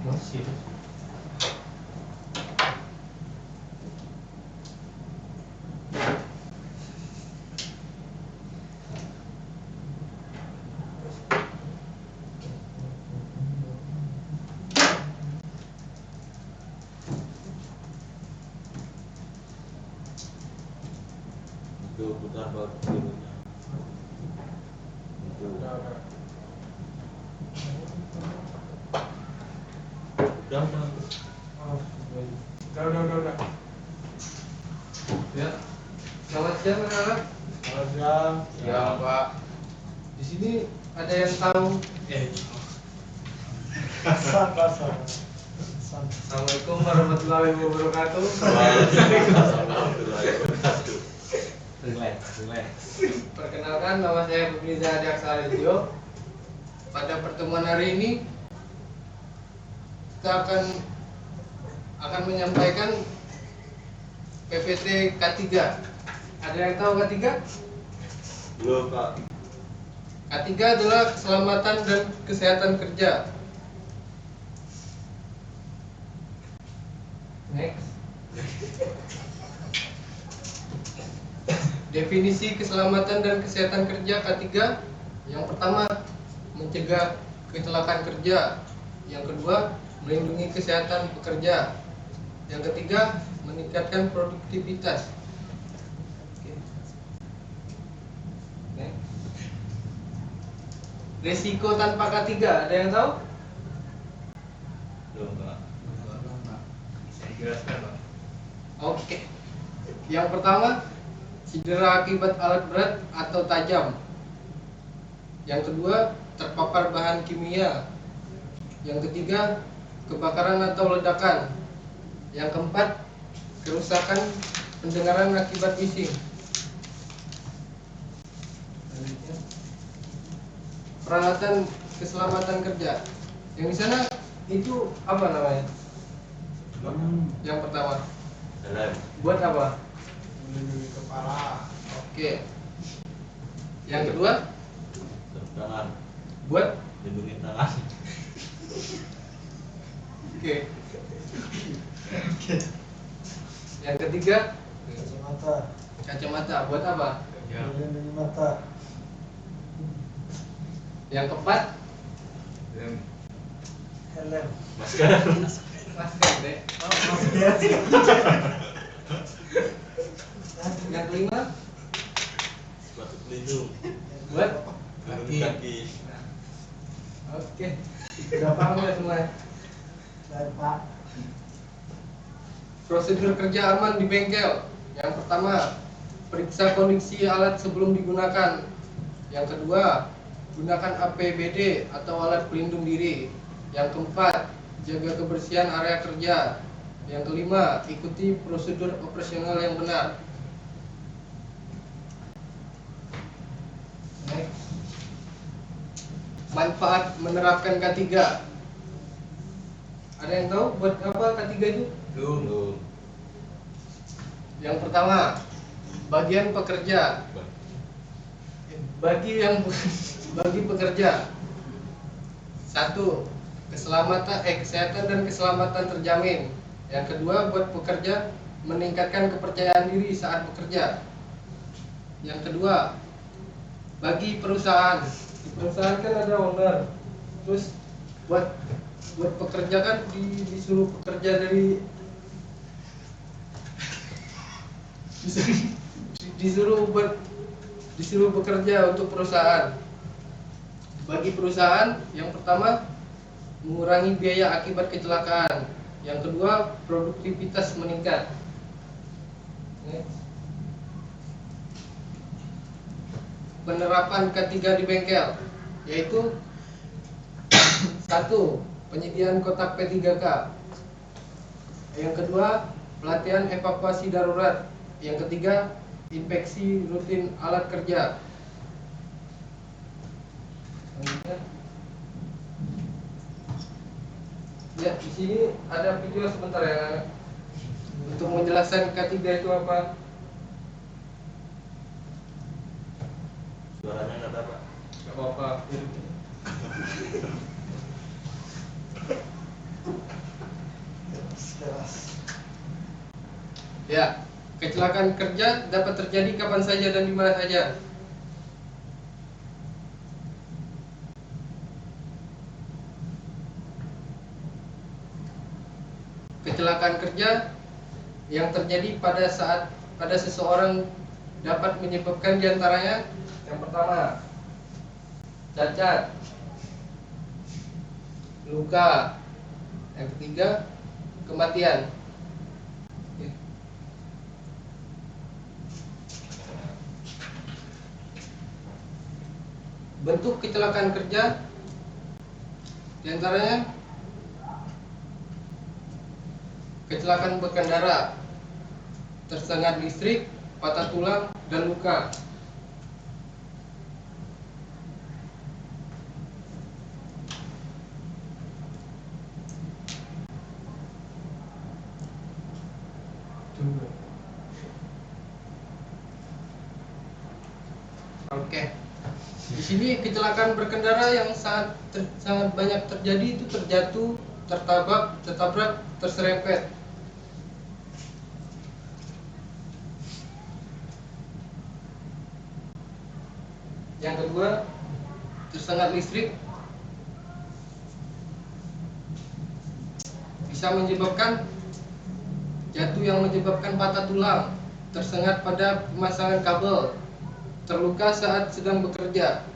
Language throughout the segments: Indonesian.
Masih. Itu putar balik dulunya. Itu. Udah bang. Udah. Ya. Selamat siang anak-anak. Selamat siang. Ya Pak. Di sini ada yang tahu? Assalamualaikum warahmatullahi wabarakatuh. Waalaikumsalam warahmatullahi wabarakatuh. Relax. Perkenalkan, nama saya Riza Adiaksara Dio. Pada pertemuan hari ini kita akan menyampaikan PPT K3. Ada yang tahu K3? Belum Pak. K3 adalah keselamatan dan kesehatan kerja. Next. Definisi keselamatan dan kesehatan kerja K3. Yang pertama, mencegah kecelakaan kerja. Yang kedua, melindungi kesehatan pekerja. Yang ketiga, meningkatkan produktivitas. Oke. Next. Risiko tanpa K3, ada yang tahu? Belum Pak. Bisa dijelaskan, Pak? Oke. Yang pertama, cedera akibat alat berat atau tajam. Yang kedua, terpapar bahan kimia. Yang ketiga, kebakaran atau ledakan. Yang keempat, kerusakan pendengaran akibat bising. Selanjutnya, peralatan keselamatan kerja. Yang di sana itu apa namanya? Yang pertama, Helm. buat apa? Melindungi kepala. Oke. Yang kedua, Sarung tangan. buat Lindungi tangan. oke. Yang ketiga, Kacamata. kacamata. Buat apa? Melindungi mata. Yang keempat, Helm. Masker. masker deh. Yang kelima, Sepatu pelindung. buat Melindungi kaki. oke. Udah paham ya semua? Dan Pak. Prosedur kerja aman di bengkel. Yang pertama, periksa kondisi alat sebelum digunakan. Yang kedua, gunakan APBD atau alat pelindung diri. Yang keempat, jaga kebersihan area kerja. Yang kelima, ikuti prosedur operasional yang benar. Next. Manfaat menerapkan K3. Ada yang tahu buat apa K3 itu? Belum. Yang pertama, bagian pekerja. Bagi pekerja. Satu, kesehatan dan keselamatan terjamin. Yang kedua, buat pekerja meningkatkan kepercayaan diri saat bekerja. Yang kedua, bagi perusahaan. Di perusahaan kan ada owner. Terus buat pekerja kan disuruh bekerja dari disuruh bekerja untuk perusahaan. Bagi perusahaan, yang pertama, mengurangi biaya akibat kecelakaan. Yang kedua, produktivitas meningkat. Next. Penerapan K3 di bengkel, yaitu satu, penyediaan kotak P3K. Yang kedua, pelatihan evakuasi darurat. Yang ketiga, inspeksi rutin alat kerja. Di sini ada video sebentar ya untuk menjelaskan K3 itu apa. Suaranya nggak apa. Gak apa-apa. Keras. Ya, kecelakaan kerja dapat terjadi kapan saja dan di mana saja. Kecelakaan kerja yang terjadi pada seseorang dapat menyebabkan diantaranya yang pertama cacat, luka, yang ketiga kematian. Bentuk kecelakaan kerja diantaranya kecelakaan berkendara, tersengat listrik, patah tulang, dan luka. Oke. Di sini kecelakaan berkendara yang sangat banyak terjadi itu terjatuh, tertabrak, terserempet. Yang kedua, tersengat listrik bisa menyebabkan jatuh yang menyebabkan patah tulang, tersengat pada pemasangan kabel, terluka saat sedang bekerja.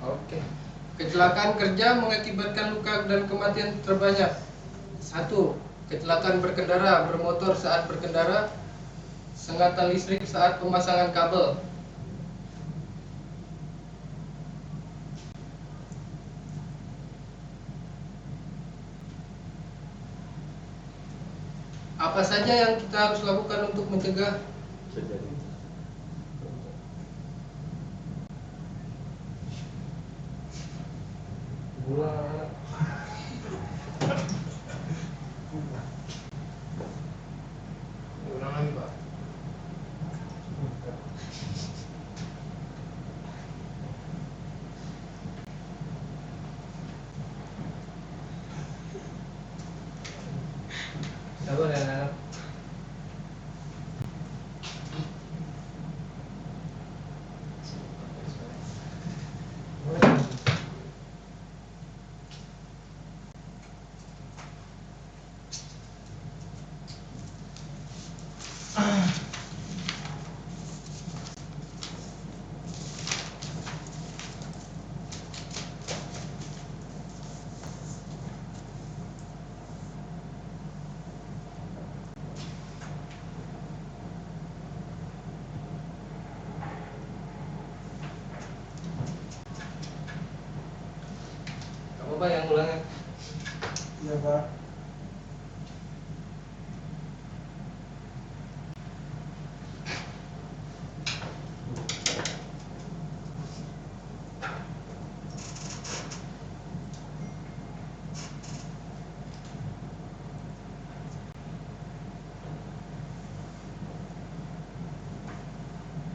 Oke. Kecelakaan kerja mengakibatkan luka dan kematian terbanyak. 1. Kecelakaan berkendara bermotor saat berkendara, sengatan listrik saat pemasangan kabel. Apa saja yang kita harus lakukan untuk mencegah Terjadi. Ulang lagi, Pak. Sabar ya, anak. Apa yang ulangnya? Iya, Pak.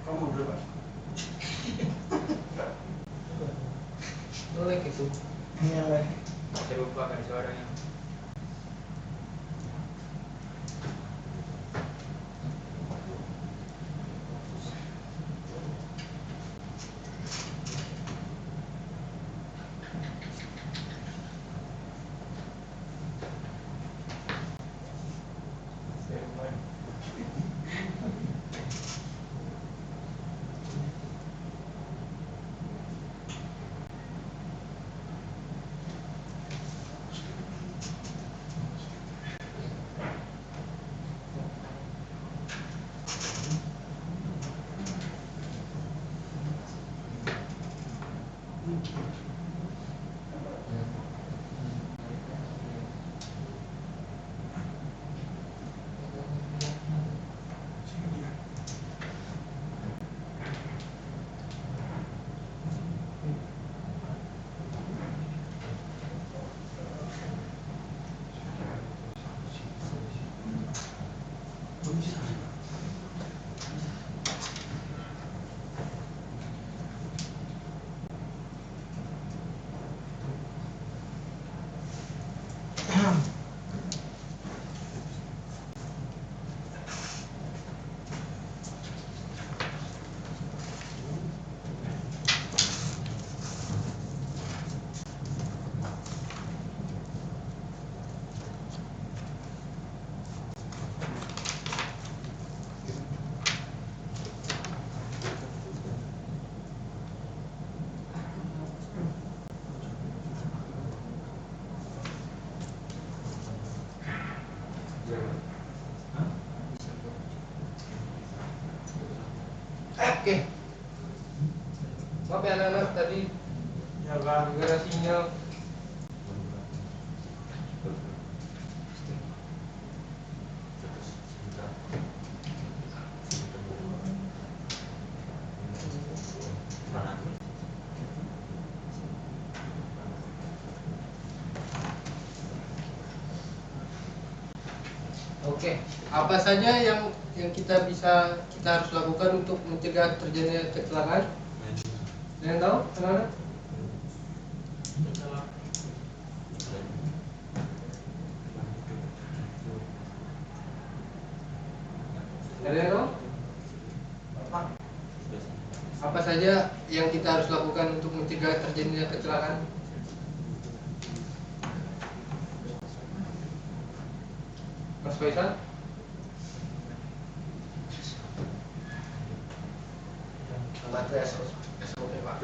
Kamu berapa? Melek itu. Iya, Pak. Saya lupa kan suaranya. Oke. Maaf ya anak-anak tadi Ya Pak. gara sinyal. Oke, apa saja yang kita harus lakukan untuk mencegah terjadinya kecelakaan? Ada yang tahu, anak-anak? Ada yang tahu? Apa saja yang kita harus lakukan untuk mencegah terjadinya kecelakaan? Mas Faisal? Baterai SOP Pak.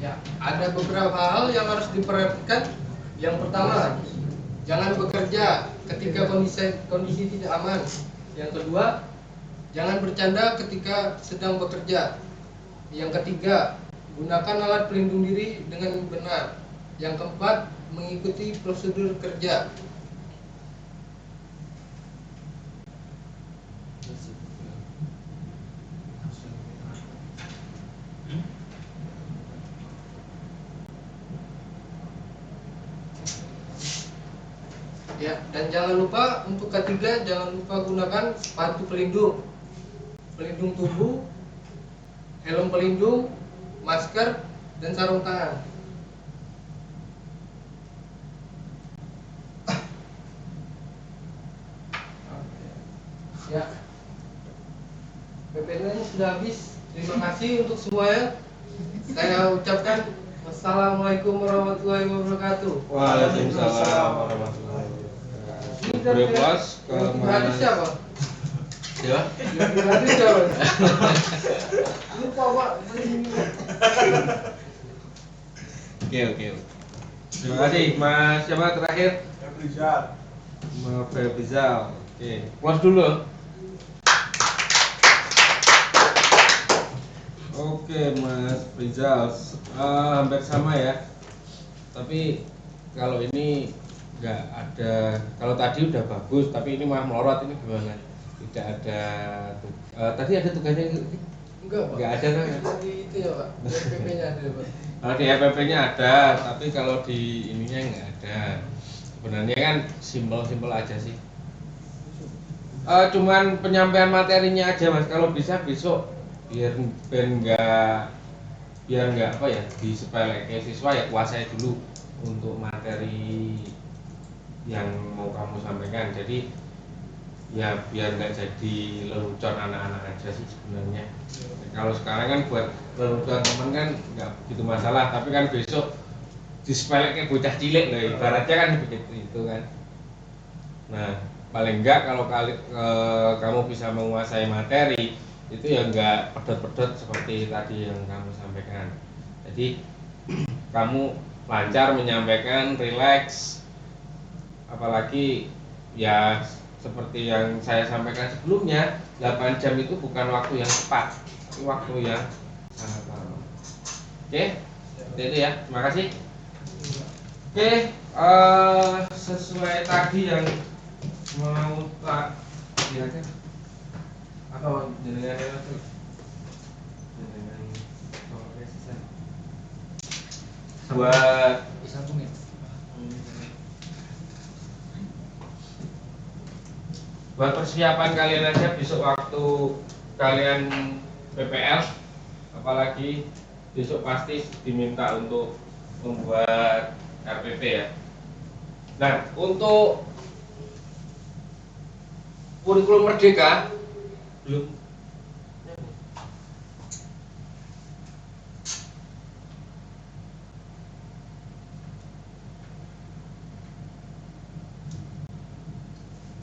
Ya, ada beberapa hal yang harus diperhatikan. Yang pertama, jangan bekerja ketika kondisi tidak aman. Yang kedua, jangan bercanda ketika sedang bekerja. Yang ketiga, gunakan alat pelindung diri dengan benar. Yang keempat, mengikuti prosedur kerja. Ya, dan jangan lupa untuk ketiga, jangan lupa gunakan sepatu pelindung tubuh, helm pelindung, masker, dan sarung tangan. Ya, PPN sudah habis. Terima kasih untuk semuanya. Saya ucapkan wassalamualaikum warahmatullahi wabarakatuh. Waalaikumsalam warahmatullahi wabarakatuh. Berpuas ke Berarti siapa? Ya. Berarti siapa? Lupa Pak. Oke. Terima kasih Mas. Siapa terakhir? Rizal. Mas Febrizal. Oke. Puas dulu. Oke Mas Rizal, hampir sama ya. Tapi kalau ini nggak ada. Kalau tadi udah bagus, tapi ini malah melorot. Ini gimana? Tidak ada. Tadi ada tugasnya? Enggak Pak. Nggak ada kan? Di itu ya Pak. PPP-nya ada Pak. Kalau di FPP-nya ada, tapi kalau di ininya nggak ada. Sebenarnya kan simpel aja sih. Cuman penyampaian materinya aja Mas. Kalau bisa besok biar nggak apa ya, disepelekan siswa ya, kuasai dulu untuk materi yang mau kamu sampaikan. Jadi ya biar nggak jadi lelucon anak-anak aja sih sebenarnya. Kalau sekarang kan buat lelucon teman kan nggak begitu masalah, tapi kan besok disepelekan bocah cilik loh, ibaratnya kan begitu itu kan. Nah paling enggak kalau kamu bisa menguasai materi itu ya enggak pedot-pedot seperti tadi yang kamu sampaikan. Jadi kamu lancar menyampaikan, rileks, apalagi ya seperti yang saya sampaikan sebelumnya, 8 jam itu bukan waktu yang cepat, tapi waktu yang sangat lama. Oke, seperti itu ya, terima kasih. Oke, sesuai tadi yang mau tak lihatkan atau jenengan itu jenengan buat Disambungin. buat persiapan kalian aja besok waktu kalian PPL, apalagi besok pasti diminta untuk membuat RPP ya. Nah untuk kurikulum merdeka belum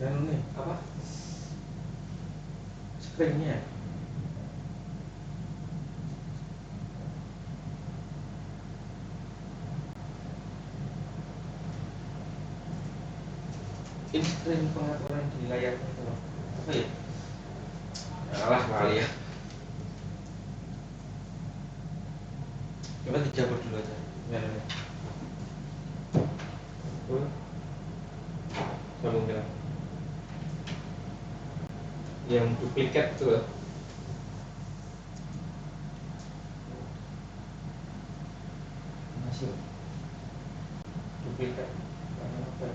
dan ini apa screennya ini screen pengaturan di layarnya itu loh. Apa ya? Alah kali ya. Coba dicabut dulu aja. Ya. Sambung bilang. Yang duplikat itu loh. Masih duplikat. Apa?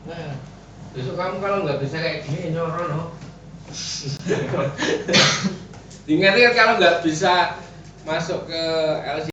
Nah, besok kamu kalau nggak bisa kayak gini nyorono. Diingat-ingat kalau nggak bisa masuk ke LC